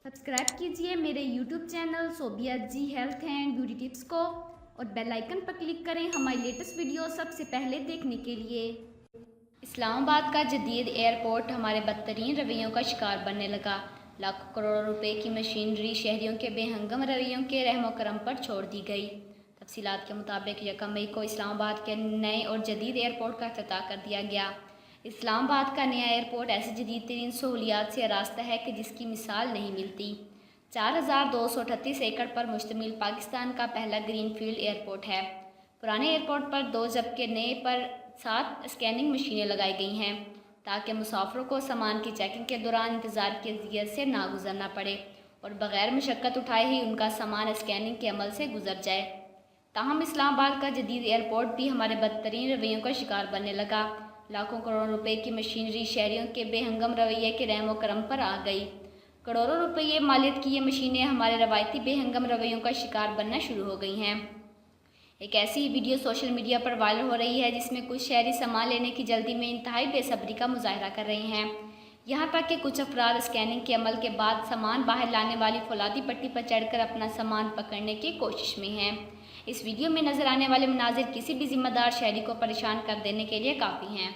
Subscribe कीजिए मेरे YouTube channel Sobia ji health and beauty tips को और बेल आइकन पर क्लिक करें हमारी लेटेस्ट वीडियो सबसे पहले देखने के लिए। इस्लामाबाद का जदीद एयरपोर्ट हमारे बदतरीन रवैयों का शिकार बनने लगा। लाखों करोड़ों रुपए की मशीनरी शहरियों के बेहंगम रवैयों के रहमो करम पर छोड़ दी गई। तफसीलात के मुताबिक 1 मई को इस्लामाबाद के नए और जदीद एयरपोर्ट का इफ्तिताह कर दिया गया। इस्लामाबाद का नया एयरपोर्ट ऐसी जदीद तरीन सहूलियात से आरास्ता है कि जिसकी मिसाल नहीं मिलती। 4238 एकड़ पर मुश्तमिल पाकिस्तान का पहला ग्रीन फील्ड एयरपोर्ट है। पुराने एयरपोर्ट पर 2 जबकि नए पर 7 स्कैनिंग मशीनें लगाई गई हैं ताकि मुसाफिरों को सामान की चेकिंग के दौरान इंतज़ार की अज़ियत से ना गुजरना पड़े और बग़ैर मशक्क़त उठाए ही उनका सामान स्कैनिंग के अमल से गुजर जाए। ताहम इस्लामाबाद का जदीद एयरपोर्ट भी हमारे बदतरीन रवैयों का शिकार बनने लगा। लाखों करोड़ों रुपए की मशीनरी शहरियों के बेहंगम रवैये के रहमो करम पर आ गई। करोड़ों रुपये मालियत की ये मशीनें हमारे रवायती बेहंगम रवैयों का शिकार बनना शुरू हो गई हैं। एक ऐसी वीडियो सोशल मीडिया पर वायरल हो रही है जिसमें कुछ शहरी सामान लेने की जल्दी में इंतहाई बेसब्री का मुजाहरा कर रहे हैं। यहाँ तक कि कुछ अफराद स्कैनिंग के अमल के बाद सामान बाहर लाने वाली फौलादी पट्टी पर चढ़कर अपना सामान पकड़ने की कोशिश में हैं। इस वीडियो में नजर आने वाले मनाजिर किसी भी जिम्मेदार शहरी को परेशान कर देने के लिए काफ़ी हैं।